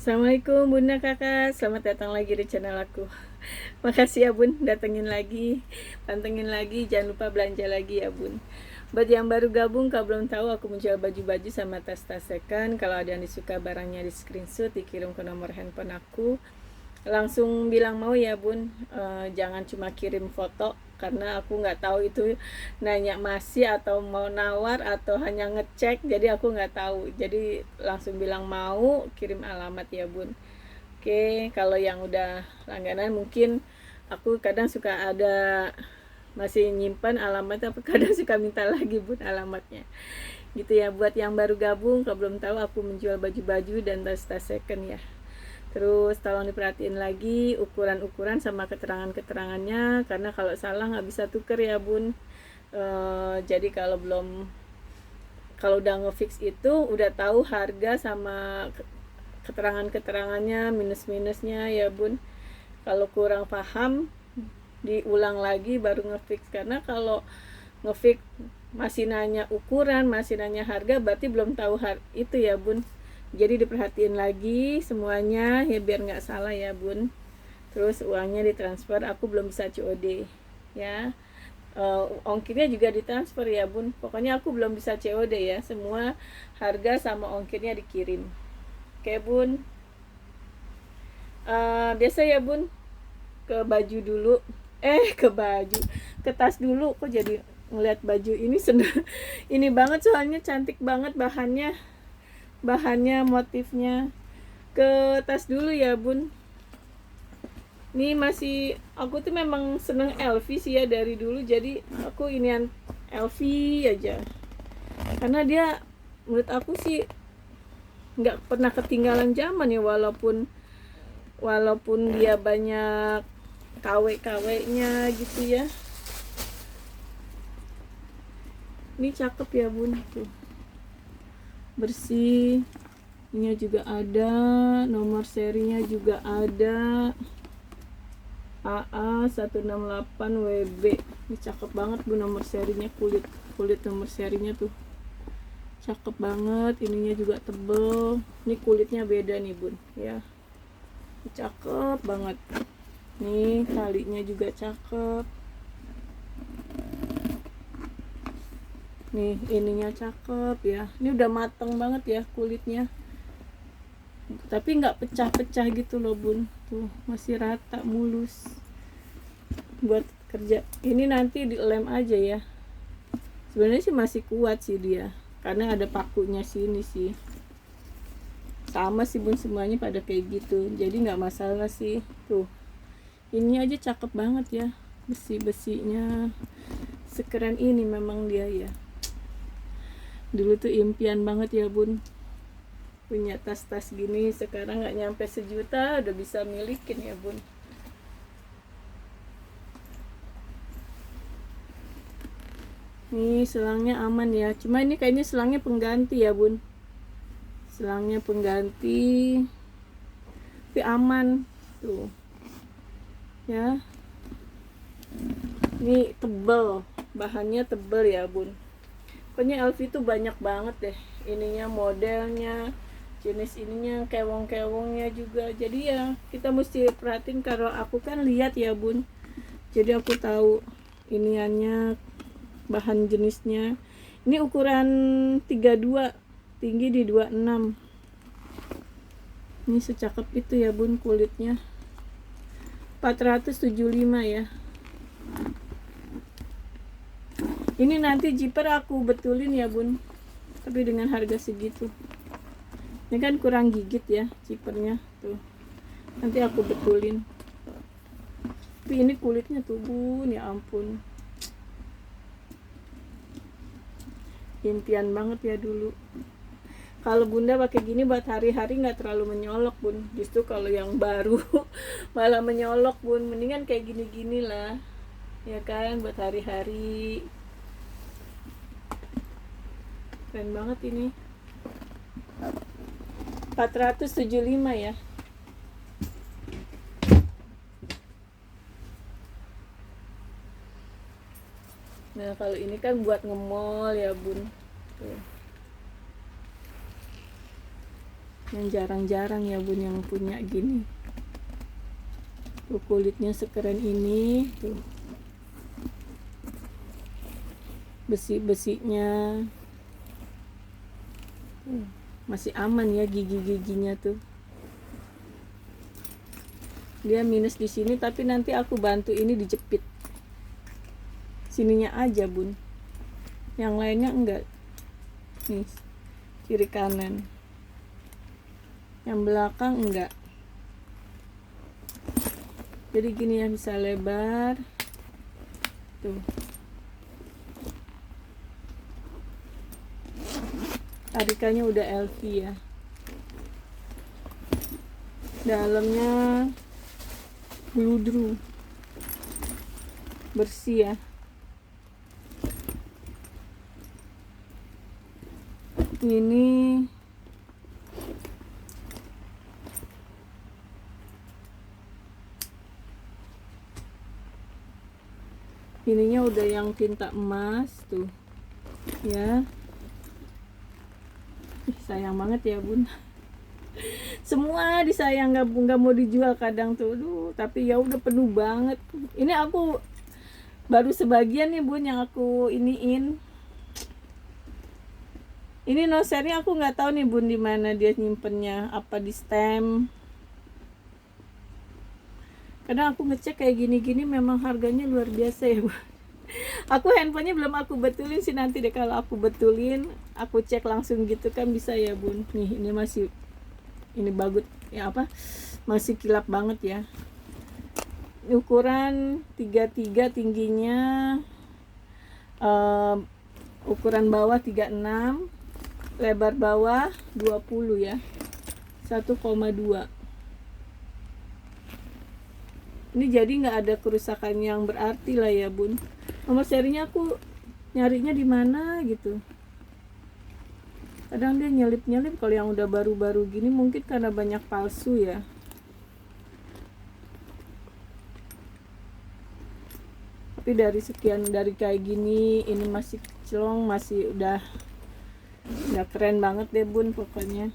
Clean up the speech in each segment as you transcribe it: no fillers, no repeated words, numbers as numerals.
Assalamualaikum Bunda Kakak, selamat datang lagi di channel aku. Makasih ya Bun, datengin lagi, pantengin lagi, jangan lupa belanja lagi ya Bun. Buat yang baru gabung, kalau belum tahu aku menjual baju-baju sama tas-tas second. Kalau ada yang disuka barangnya di screenshot, dikirim ke nomor handphone aku. Langsung bilang mau ya Bun. Jangan cuma kirim foto karena aku nggak tahu itu nanya masih atau mau nawar atau hanya ngecek, jadi aku nggak tahu, jadi langsung bilang mau, kirim alamat ya Bun. Oke, kalau yang udah langganan mungkin aku kadang suka ada masih nyimpan alamat, tapi kadang suka minta lagi Bun alamatnya gitu ya. Buat yang baru gabung, kalau belum tahu, aku menjual baju-baju dan tas-tas second ya. Terus tolong diperhatiin lagi ukuran-ukuran sama keterangan-keterangannya, karena kalau salah nggak bisa tuker ya Bun. Jadi kalau udah ngefix itu udah tahu harga sama keterangan-keterangannya, minus-minusnya ya Bun. Kalau kurang paham diulang lagi baru ngefix, karena kalau ngefix masih nanya ukuran, masih nanya harga, berarti belum tahu itu ya Bun. Jadi diperhatiin lagi semuanya ya biar nggak salah ya Bun. Terus uangnya ditransfer, aku belum bisa COD ya. Ongkirnya juga ditransfer ya Bun. Pokoknya aku belum bisa COD ya. Semua harga sama ongkirnya dikirim. Oke Bun. Biasa ya Bun, ke baju dulu. Ke baju, ke tas dulu. Kok jadi ngeliat baju ini seneng. Ini banget soalnya cantik banget bahannya, motifnya. Ke tas dulu ya Bun. Ini masih, aku tuh memang seneng LV sih ya dari dulu, jadi aku inian LV aja. Karena dia menurut aku sih nggak pernah ketinggalan zaman ya, walaupun dia banyak KW-KW-nya gitu ya. Ini cakep ya Bun, tuh bersih, ini juga ada nomor serinya juga ada, AA168WB. Ini cakep banget Bu nomor serinya, kulit nomor serinya tuh cakep banget, ininya juga tebel. Ini kulitnya beda nih Bun ya, cakep banget. Nih talinya juga cakep, nih ininya cakep ya. Ini udah mateng banget ya kulitnya, tapi nggak pecah-pecah gitu loh Bun, tuh masih rata mulus. Buat kerja ini nanti dilem aja ya, sebenarnya sih masih kuat sih dia karena ada pakunya sini sih. Sama sih Bun, semuanya pada kayak gitu, jadi nggak masalah sih. Tuh ini aja cakep banget ya, besi-besinya sekeren ini memang dia ya. Dulu tuh impian banget ya Bun punya tas-tas gini, sekarang nggak nyampe sejuta udah bisa milikin ya Bun. Nih selangnya aman ya, cuma ini kayaknya selangnya pengganti ya Bun, selangnya pengganti tapi aman tuh ya. Ini tebel, bahannya tebel ya Bun. Pokoknya LV tuh banyak banget deh ininya, modelnya, jenis ininya, kewong-kewongnya juga. Jadi ya kita mesti perhatiin, kalau aku kan lihat ya Bun, jadi aku tahu iniannya, bahan jenisnya. Ini ukuran 32, tinggi di 26. Ini secakep itu ya Bun kulitnya. 475 ya. Ini nanti zipper aku betulin ya Bun, tapi dengan harga segitu. Ini kan kurang gigit ya zippernya tuh, nanti aku betulin. Tapi ini kulitnya tuh Bun, ya ampun, impian banget ya dulu. Kalau Bunda pakai gini buat hari-hari nggak terlalu menyolok Bun, justru kalau yang baru malah menyolok Bun. Mendingan kayak gini-gini lah ya kan, buat hari-hari. Keren banget ini, 475 ya. Nah kalau ini kan buat nge-mall ya Bun tuh. yang jarang-jarang ya bun yang punya gini. Tuh kulitnya sekeren ini tuh, besi-besinya tuh, masih aman ya gigi-giginya tuh. Dia minus di sini tapi nanti aku bantu ini dijepit sininya aja bun, yang lainnya enggak. Nih kiri kanan, yang belakang enggak. Jadi gini ya, bisa lebar tuh. Tarikannya udah LV ya, dalamnya bludru, bersih ya. Ini ininya udah yang tinta emas tuh ya. Sayang banget ya bun, semua disayang, nggak mau dijual kadang tuh. Duh, tapi ya udah penuh banget. Ini aku baru sebagian nih bun yang aku iniin. Ini nosernya aku nggak tahu nih bun di mana dia nyimpennya, apa di stem. Kadang aku ngecek kayak gini-gini memang harganya luar biasa ya bun. Aku handphonenya belum aku betulin sih, nanti deh kalau aku betulin aku cek langsung gitu kan bisa ya bun. Nih ini masih, ini bagus ya, apa masih kilap banget ya. Ukuran 33 tingginya, ukuran bawah 36, lebar bawah 20 ya, 1,2. Ini jadi nggak ada kerusakan yang berarti lah ya bun. Nomor serinya aku nyarinya di mana gitu. Kadang dia nyelip-nyelip kalau yang udah baru-baru gini, mungkin karena banyak palsu ya. Tapi dari sekian, dari kayak gini, ini masih kecilong, masih udah keren banget deh bun pokoknya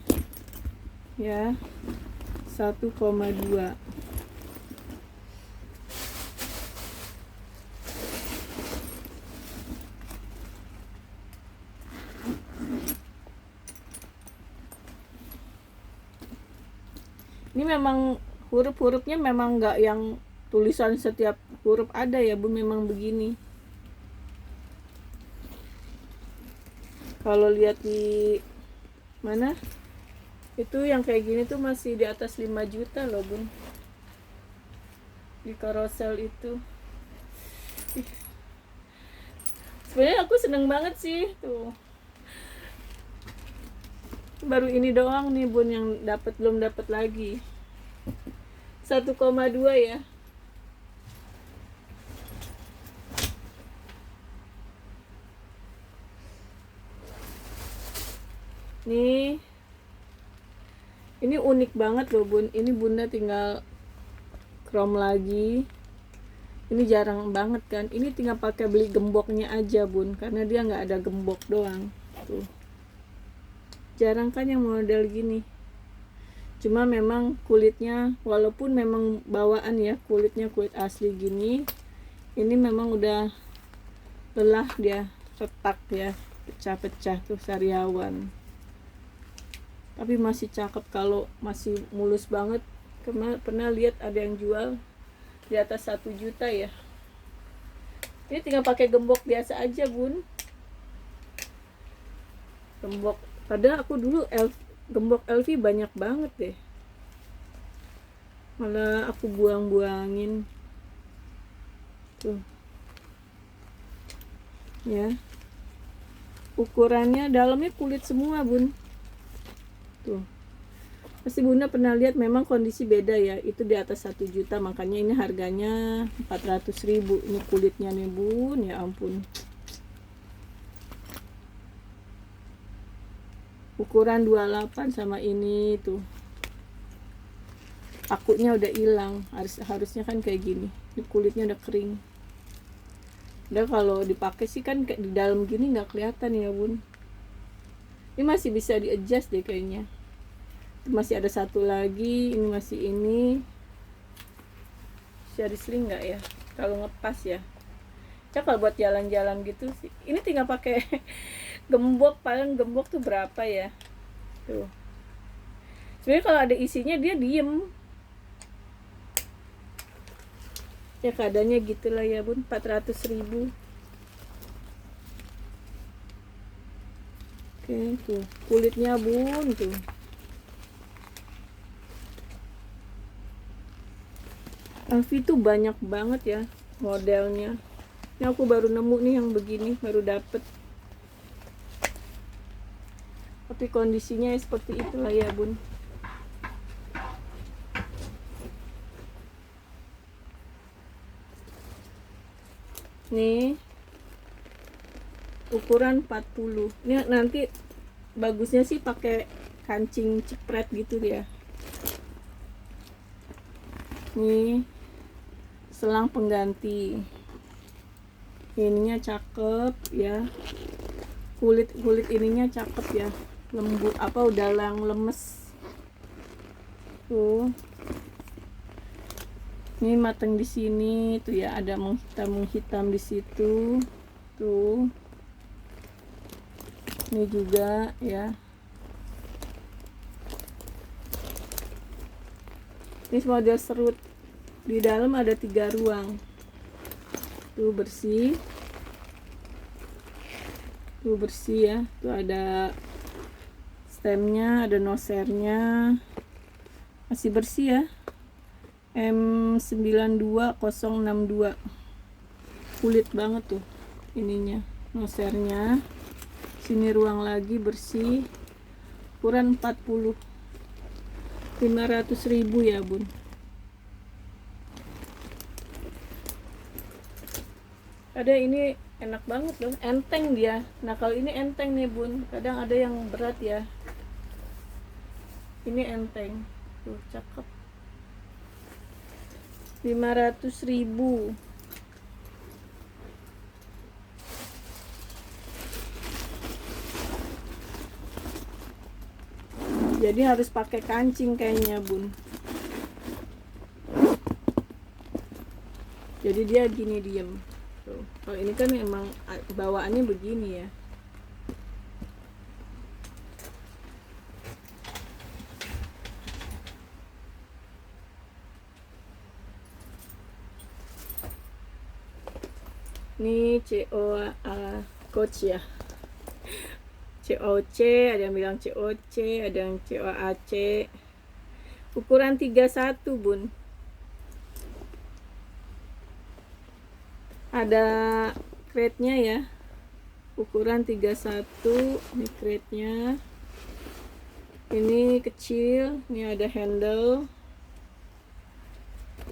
ya. 1,2. Ini memang huruf-hurufnya memang nggak yang tulisan setiap huruf ada ya bun, memang begini. Kalau lihat di mana itu yang kayak gini tuh masih di atas 5 juta loh bun, di Carousel itu. Sebenarnya aku seneng banget sih tuh. Baru ini doang nih bun yang dapat, belum dapat lagi. 1,2 ya. Nih ini unik banget loh bun. Ini bunda tinggal chrome lagi. Ini jarang banget kan, ini tinggal pakai beli gemboknya aja bun, karena dia nggak ada gembok doang tuh. Jarang kan yang model gini. Cuma memang kulitnya, walaupun memang bawaan ya, kulitnya kulit asli gini, ini memang udah lelah dia, retak ya, pecah-pecah tuh sariawan. Tapi masih cakep kalau masih mulus banget. Pernah lihat ada yang jual di atas 1 juta ya. Ini tinggal pakai gembok biasa aja bun. Gembok, padahal aku dulu gembok LV banyak banget deh, malah aku buang-buangin tuh ya. Ukurannya dalamnya kulit semua bun tuh. Pasti bunda pernah lihat, memang kondisi beda ya, itu di atas 1 juta, makanya ini harganya 400.000. Ini kulitnya nih bun, ya ampun. Ukuran 28 sama ini tuh, akunya udah hilang. Harusnya kan kayak gini, ini kulitnya udah kering. Udah kalau dipakai sih kan di dalam gini nggak kelihatan ya bun. Ini masih bisa di adjust deh kayaknya. masih ada satu lagi, ini masih ini. Bisa diseling nggak ya kalau ngepas ya. Kalau buat jalan-jalan gitu sih ini tinggal pakai gembok. Paling gembok tuh berapa ya tuh. Sebenarnya kalau ada isinya dia diem ya, keadaannya gitulah ya bun. 400.000. Oke tuh kulitnya bun tuh. Alfi tuh banyak banget ya modelnya. Ini aku baru nemu nih yang begini, baru dapet. Tapi kondisinya seperti itulah ya bun. Nih ukuran 40. Ini nanti bagusnya sih pakai kancing cepret gitu ya. Nih selang pengganti, ininya cakep ya, kulit ininya cakep ya, lembut apa udah lemes tuh. Ini mateng di sini tuh ya, ada menghitam di situ tuh. Ini juga ya, ini model serut. Di dalam ada 3 ruang tuh, bersih ya. Tuh ada stemnya, ada nosernya, masih bersih ya. M92062, kulit banget tuh ininya, nosernya. Sini ruang lagi bersih, ukuran 40. 500.000 ya bun. Ada ini enak banget loh, enteng dia. Nah kalau ini enteng nih bun, kadang ada yang berat ya. Ini enteng tuh, cakep. 500.000. Jadi harus pakai kancing kayaknya bun. Jadi dia gini diem tuh. Kalau ini kan emang bawaannya begini ya. Ini coach ya, COC, ada yang bilang COC, ada yang COAC. Ukuran 31 bun. Ada crate-nya ya, ukuran 31. Ini crate-nya, ini kecil. Ini ada handle,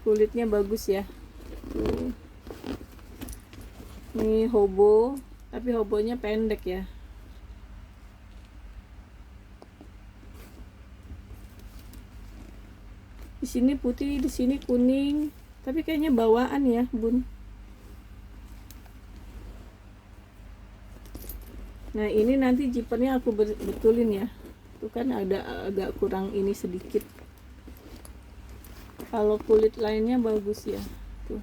kulitnya bagus ya tuh. Ini hobo, tapi hobonya pendek ya. Di sini putih, di sini kuning, tapi kayaknya bawaan ya bun. Nah ini nanti zippernya aku betulin ya. Itu kan ada agak kurang ini sedikit. Kalau kulit lainnya bagus ya tuh.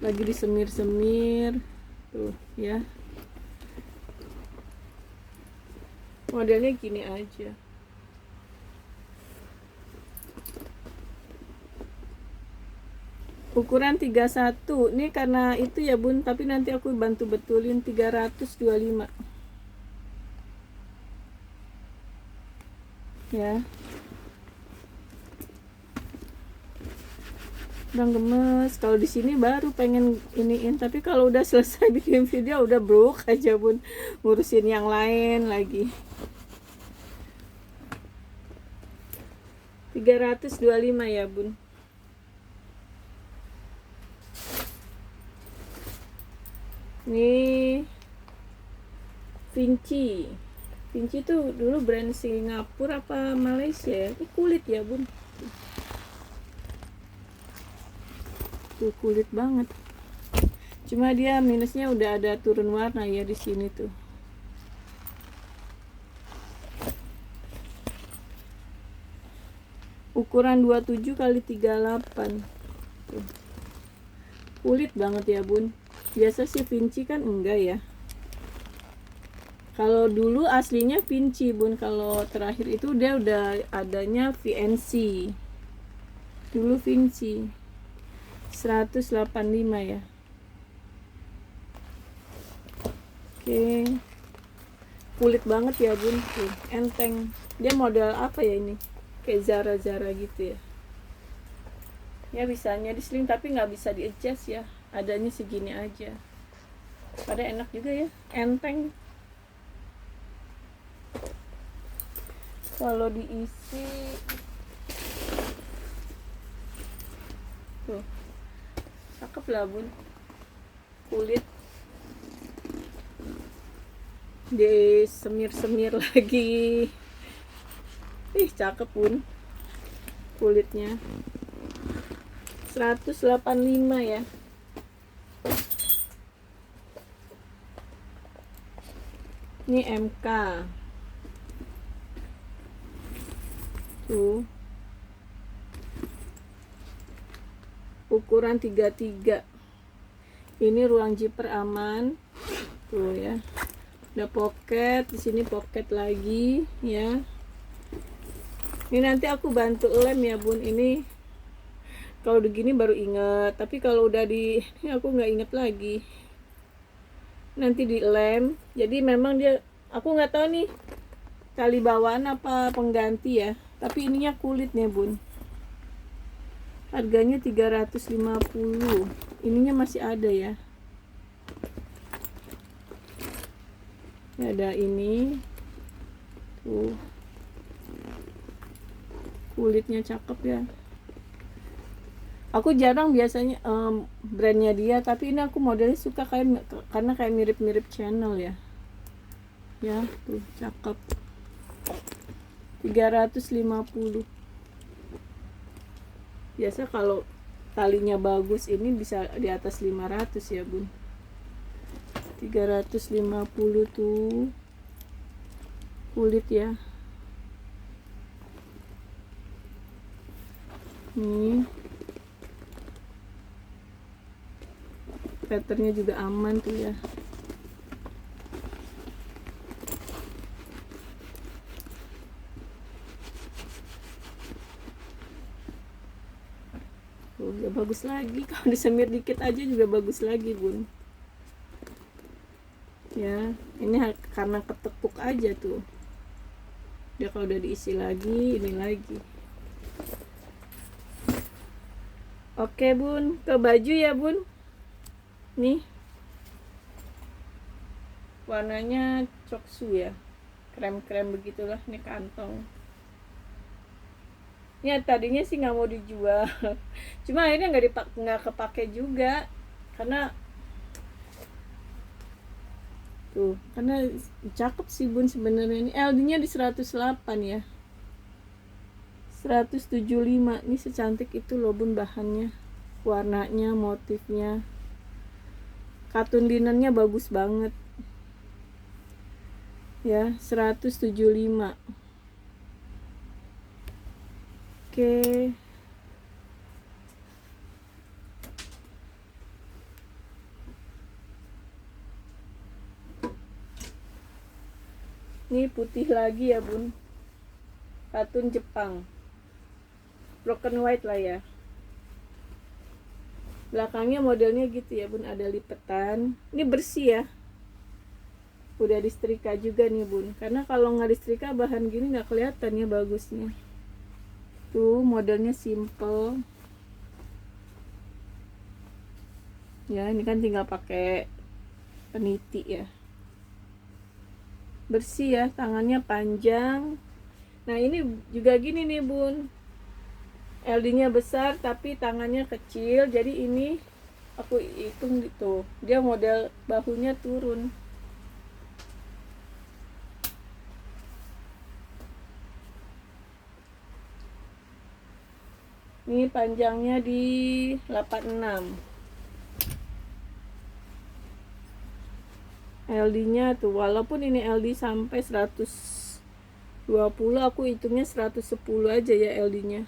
Lagi disemir-semir tuh ya. Modelnya gini aja. Ukuran 31. Ini karena itu ya bun, tapi nanti aku bantu betulin. 325 ya. Udah gemes. Kalau di sini baru pengen iniin, tapi kalau udah selesai bikin video udah brok aja bun, ngurusin yang lain lagi. 325 ya bun. Ini Vinci tuh dulu brand Singapura apa Malaysia ya. Ini kulit ya bun, tuh kulit banget. Cuma dia minusnya udah ada turun warna ya di sini tuh. ukuran 27 kali 38. Tuh. Kulit banget ya bun. Biasa sih Vinci kan enggak ya. Kalau dulu aslinya Vinci bun, kalau terakhir itu dia udah adanya VNC. Dulu Vinci 185 ya. Oke. Kulit banget ya bun, tuh, enteng. Dia model apa ya ini? Kayak Zara gitu ya. Ya bisanya diseling tapi nggak bisa di adjust ya. Adanya segini aja. Pada enak juga ya, enteng. Kalau diisi tuh cakep lah bun, kulit disemir-semir lagi. Cakep bun kulitnya. 185 ya. Ini MK tuh, ukuran 33. Ini ruang zipper aman tuh ya. Ada pocket di sini, pocket lagi ya. Ini nanti aku bantu lem ya bun. Ini kalau begini baru inget, tapi kalau udah di ini aku nggak inget lagi. Nanti di lem. Jadi memang dia, aku nggak tahu nih tali bawaan apa pengganti ya, tapi ininya kulitnya bun. Harganya 350. Ininya masih ada ya. Ada ini tuh, kulitnya cakep ya. Aku jarang biasanya brandnya dia, tapi ini aku modelnya suka kayak, karena kayak mirip-mirip Chanel ya. Ya tuh cakep. 350. Biasa kalau talinya bagus ini bisa di atas 500 ya bun. 350 tuh kulit ya. Nih patternnya juga aman tuh ya. Udah bagus lagi. Kalau disemir dikit aja juga bagus lagi bun ya. Ini karena ketekuk aja tuh dia. Kalau udah diisi lagi, ini lagi. Oke bun, ke baju ya bun. Nih warnanya coksu ya, krem-krem begitulah. Ini kantong. Ya tadinya sih nggak mau dijual, cuma akhirnya nggak kepake juga, karena tuh, karena cakep sih bun sebenarnya. Ini LD-nya di 108 ya. 175. Ini secantik itu loh bun bahannya, warnanya, motifnya. Katun linennya bagus banget ya. 175. Oke. Ini putih lagi ya bun, katun Jepang, broken white lah ya. Belakangnya modelnya gitu ya bun, ada lipetan. Ini bersih ya, udah disetrika juga nih bun, karena kalau nggak disetrika bahan gini nggak kelihatan ya bagusnya. Tuh modelnya simple ya. Ini kan tinggal pakai peniti ya. Bersih ya, tangannya panjang. Nah ini juga gini nih bun, LD-nya besar tapi tangannya kecil. Jadi ini aku hitung gitu, dia model bahunya turun. Ini panjangnya di 86. LD-nya tuh, walaupun ini LD sampai 120, aku hitungnya 110 aja ya LD-nya.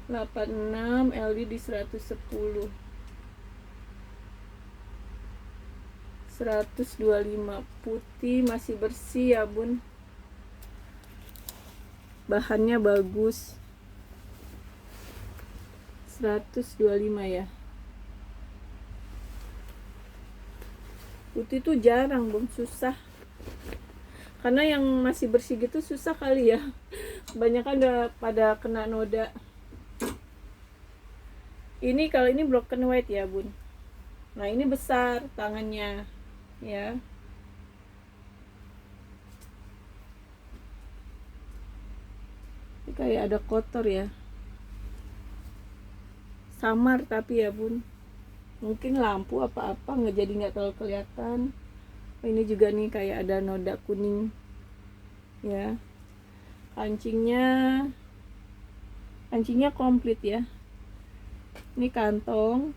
86, LD di 110, 125. Putih, masih bersih ya bun, bahannya bagus. 125 ya. Putih tuh jarang bun, susah. Karena yang masih bersih gitu susah kali ya. Kebanyakan udah pada kena noda. Ini kalau ini broken white ya bun. Nah ini besar tangannya ya. Ini kayak ada kotor ya. Samar tapi ya bun. Mungkin lampu apa-apa nggak terlalu kelihatan. Ini juga nih kayak ada noda kuning ya. Kancingnya komplit ya. Ini kantong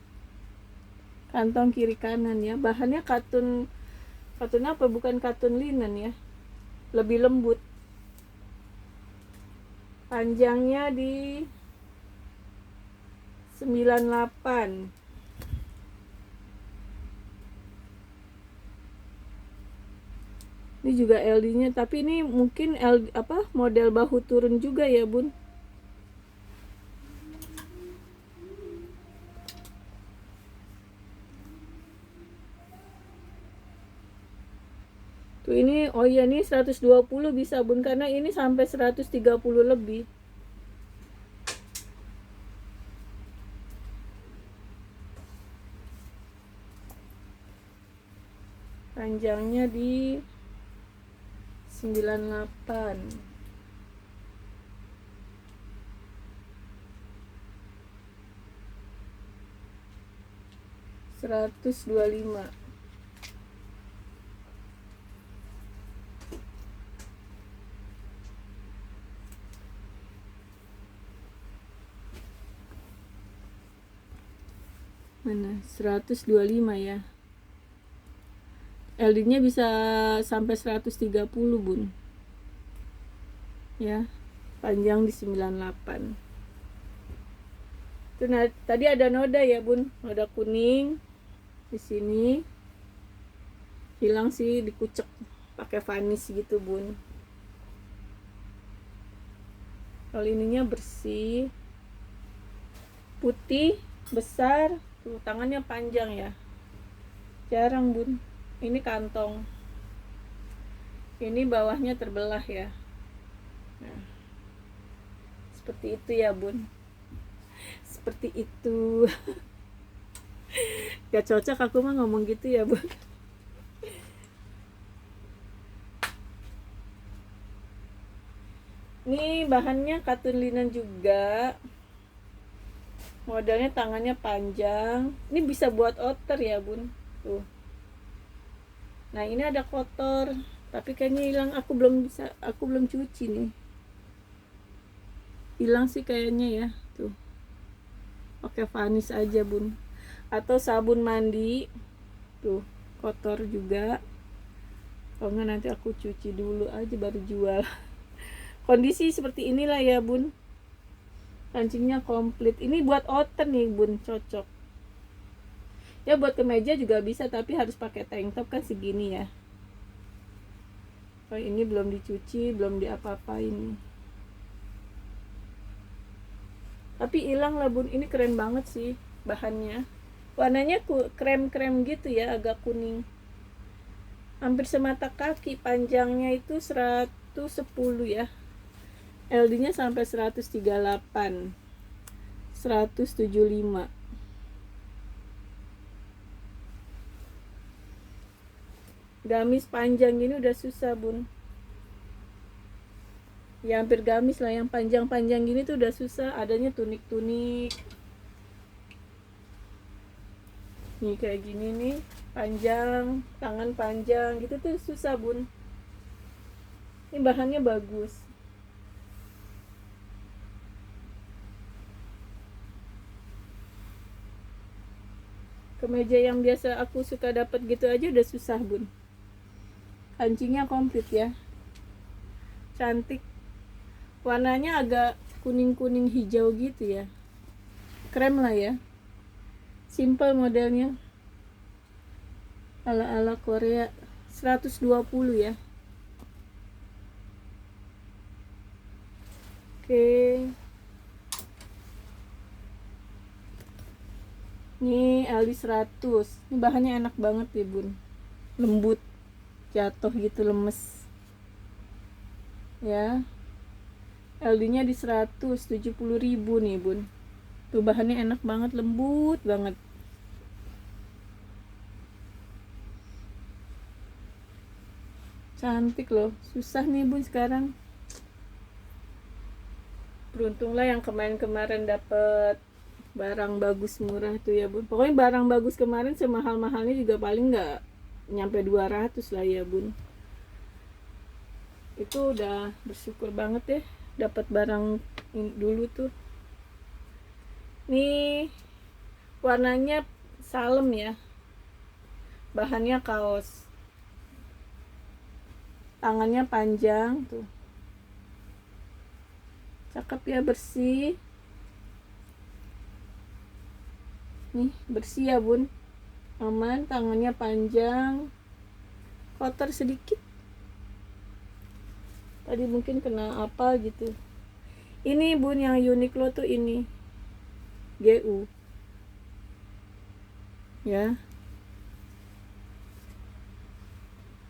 kiri kanan ya. Bahannya katun apa, bukan katun linen ya, lebih lembut. Panjangnya di 98. Ini juga LD-nya, tapi ini mungkin model bahu turun juga ya bun. Tuh ini, oh iya nih 120 bisa bun, karena ini sampai 130 lebih. Panjangnya di 98. 125. Mana? 125 ya. LD-nya bisa sampai 130 bun. Ya. Panjang di 98. Itu tadi ada noda ya bun, noda kuning di sini. Hilang sih, dikucek pakai vanis gitu bun. Kalau ininya bersih, putih, besar. Tuh tangannya panjang ya. Jarang bun. Ini kantong. Ini bawahnya terbelah ya. Nah, seperti itu ya bun. Seperti itu. Gak cocok aku mah ngomong gitu ya bun. Ini bahannya katun linen juga. Modelnya tangannya panjang. Ini bisa buat outer ya bun. Tuh. Nah ini ada kotor, tapi kayaknya hilang. Aku belum cuci nih. Hilang sih kayaknya ya. Tuh. Pakai vanis aja bun. Atau sabun mandi. Tuh, kotor juga. Kalau nggak nanti aku cuci dulu aja baru jual. Kondisi seperti inilah ya bun. Kancingnya komplit. Ini buat outer nih bun, cocok. Ya buat kemeja juga bisa, tapi harus pakai tank top kan segini ya. Oh ini belum dicuci, belum diapa-apain. Tapi hilang lah bun, ini keren banget sih bahannya. Warnanya krem-krem gitu ya, agak kuning. Hampir semata kaki, panjangnya itu 110 ya. LD-nya sampai 138. 175. Gamis panjang gini udah susah bun. Ya hampir gamis lah, yang panjang-panjang gini tuh udah susah. Adanya tunik-tunik. Nih kayak gini nih, panjang, tangan panjang gitu tuh susah bun. Ini bahannya bagus. Kemeja yang biasa aku suka dapat gitu aja udah susah bun. Kancingnya komplit ya, cantik. Warnanya agak kuning-kuning hijau gitu ya. krem lah ya, simple modelnya ala-ala Korea. 120 ya. Oke. Ini LD 100. Ini bahannya enak banget ya bun, lembut, jatuh gitu, lemes ya. LD nya di 170.000 nih bun. Tuh bahannya enak banget, lembut banget. Cantik loh. Susah nih bun sekarang. Beruntunglah yang kemarin-kemarin dapet barang bagus murah tuh ya bun. Pokoknya barang bagus kemarin semahal-mahalnya juga paling nggak nyampe 200 lah ya bun. Itu udah bersyukur banget ya dapat barang dulu tuh. Nih warnanya salem ya, bahannya kaos, tangannya panjang tuh, cakep ya, bersih. Nih bersih ya bun, aman, tangannya panjang, kotor sedikit tadi mungkin kena apa gitu. Ini bun yang Uniqlo tuh ini GU ya.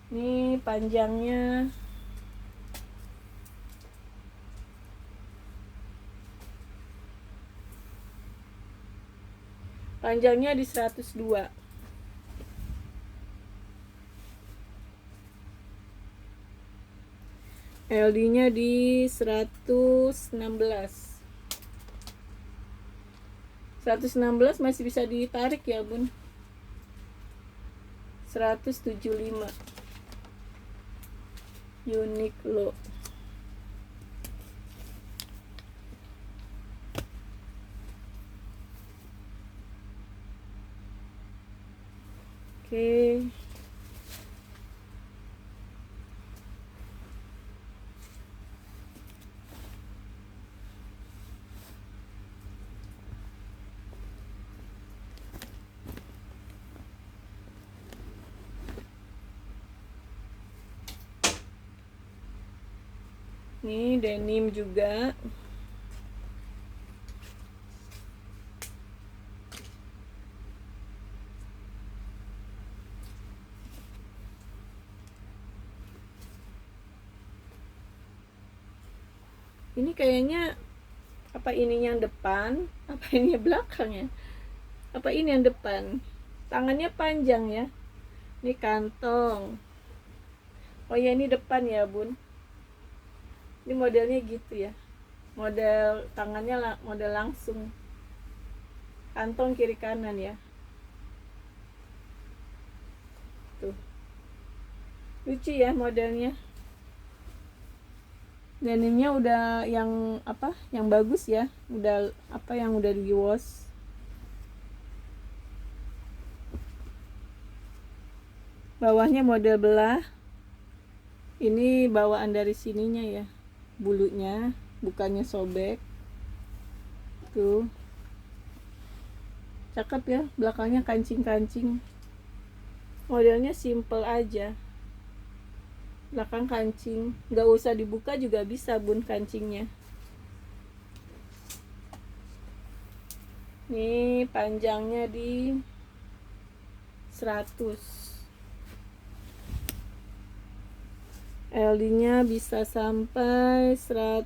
Ini panjangnya di 102. LD nya di 116 masih bisa ditarik ya bun. 175 Uniqlo. Oke. Nih denim juga. Ini kayaknya apa ini yang depan, apa ini yang belakang ya? Apa ini yang depan? Tangannya panjang ya. Ini kantong. Oh ya, ini depan ya bun. Ini modelnya gitu ya. Model tangannya model langsung. Kantong kiri kanan ya. Tuh. Lucu ya modelnya. Denimnya udah yang apa? Yang bagus ya. Udah apa yang udah di wash. Bawahnya model belah. Ini bawaan dari sininya ya. Bulunya, bukannya sobek. Tuh. Cakep ya, belakangnya kancing-kancing. Modelnya simple aja. Belakang kancing, nggak usah dibuka juga bisa bun kancingnya. Nih panjangnya di 100. LD nya bisa sampai 130.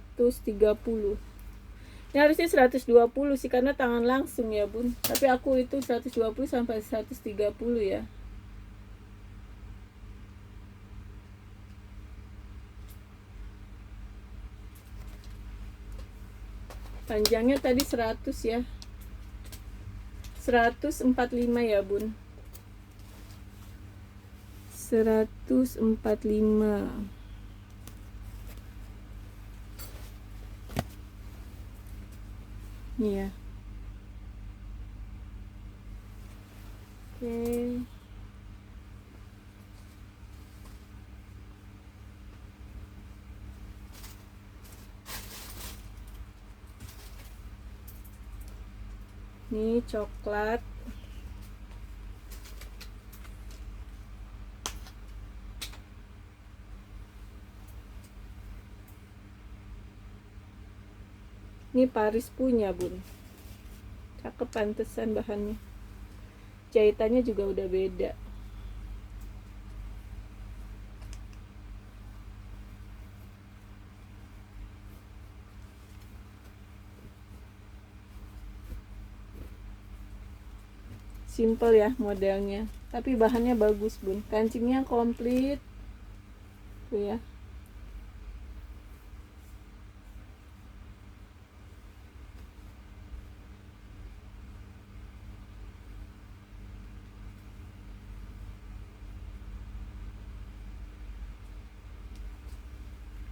Ini harusnya 120 sih karena tangan langsung ya bun. Tapi aku itu 120 sampai 130 ya. Panjangnya tadi 100 ya. 145 ya bun. 145. Nih ya. Oke. Ini coklat. Ini Paris punya, Bun. Cakep, pantesan bahannya. Jahitannya juga udah beda. Simple ya modelnya, tapi bahannya bagus, Bun. Kancingnya komplit. Tuh ya.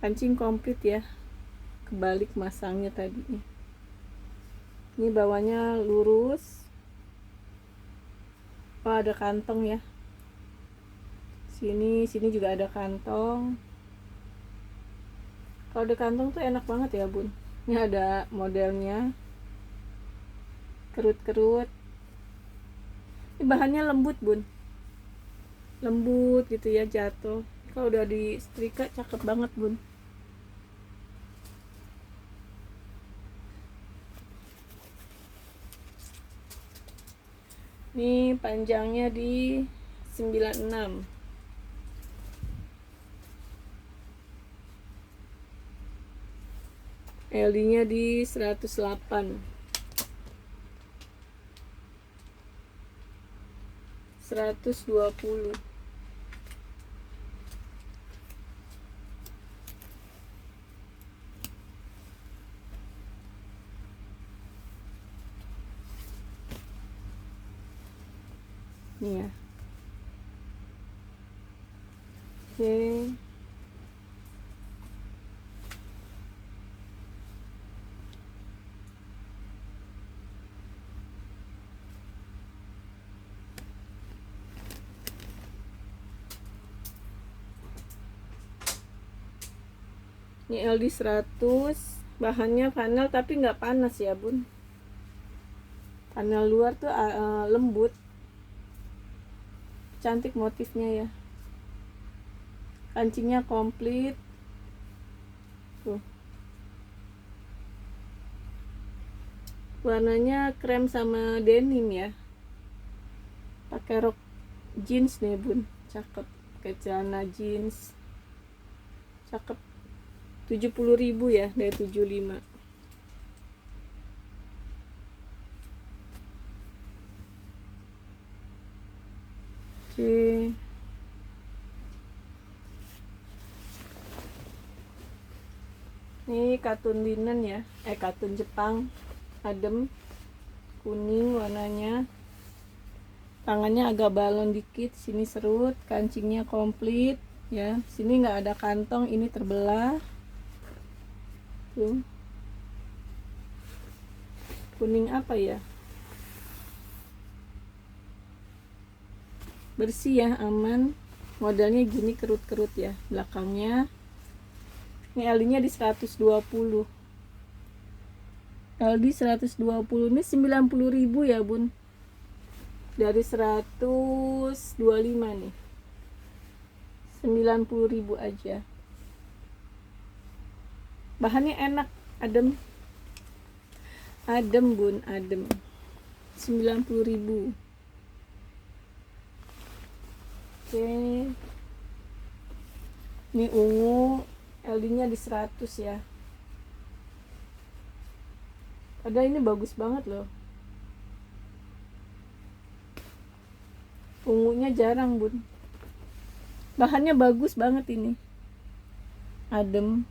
Kancing komplit ya. Kebalik masangnya tadi. Ini bawahnya lurus. Oh, ada kantong ya. Sini juga ada kantong. Kalau ada kantong tuh enak banget ya, Bun. Ini ada modelnya. Kerut-kerut. Ini bahannya lembut, Bun. Lembut gitu ya, jatuh. Kalau udah di setrika cakep banget, Bun. Ini panjangnya di 96. LD-nya di 108. 120. Nih ya. Oke. Ini LD 100. Bahannya panel tapi nggak panas ya, Bun. Panel luar tuh lembut. Cantik motifnya ya. Kancingnya komplit. Tuh. Warnanya krem sama denim ya. Pakai rok jeans nih, Bun. Cakep. Pakai celana jeans. Cakep. 70.000 ya, dari 75. Oke. Ini katun linen ya, katun Jepang, adem, kuning warnanya. Tangannya agak balon dikit, sini serut, kancingnya komplit ya. Sini nggak ada kantong, ini terbelah. Tuh. Kuning apa ya? Bersih ya, aman. Modelnya gini, kerut-kerut ya belakangnya. Ini LD-nya di 120. LD 120 ini 90.000 ya, Bun. Dari 125 nih. 90.000 aja. Bahannya enak, adem. Adem, Bun, adem. 90.000. Oke. Ini ungu, LD-nya di 100 ya. Padahal ini bagus banget loh. Ungunya jarang, Bun. Bahannya bagus banget ini. Adem.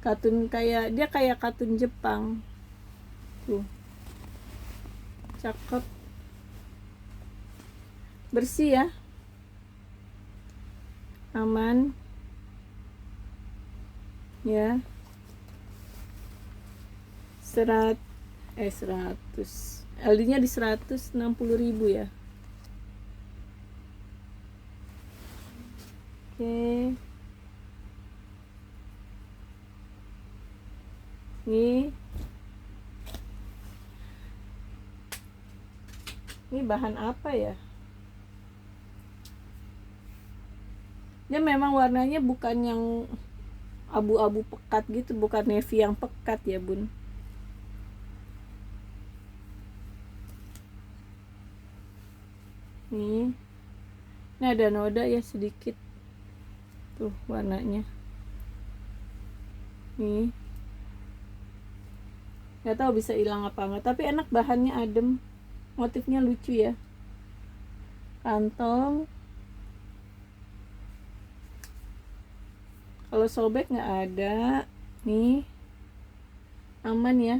Katun dia kayak katun Jepang. Tuh. Cakep. Bersih ya. Aman. Ya. 100. LD-nya di 160.000 ya. Oke. Nih. Ini bahan apa ya? Dia memang warnanya bukan yang abu-abu pekat gitu, bukan navy yang pekat ya bun. Nih, ini ada noda ya sedikit tuh warnanya. Nih, nggak tahu bisa hilang apa enggak, tapi enak, bahannya adem, motifnya lucu ya. Kantong, kalau sobek nggak ada. Nih, aman ya.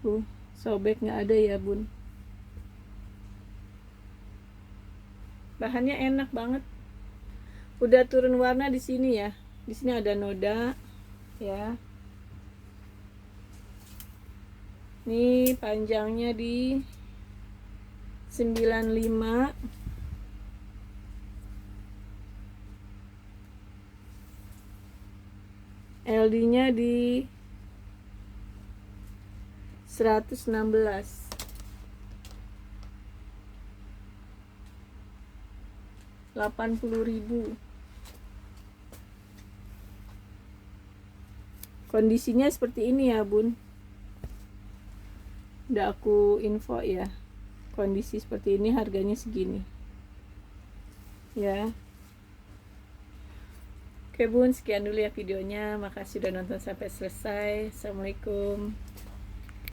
Tuh, sobek nggak ada ya bun. Bahannya enak banget. Udah turun warna di sini ya. Di sini ada noda ya. Nih panjangnya di 95, LD-nya di 116, 80.000. Kondisinya seperti ini ya bun. Udah aku info ya, kondisi seperti ini, harganya segini ya. Oke bun, sekian dulu ya videonya. Makasih udah nonton sampai selesai. Assalamualaikum.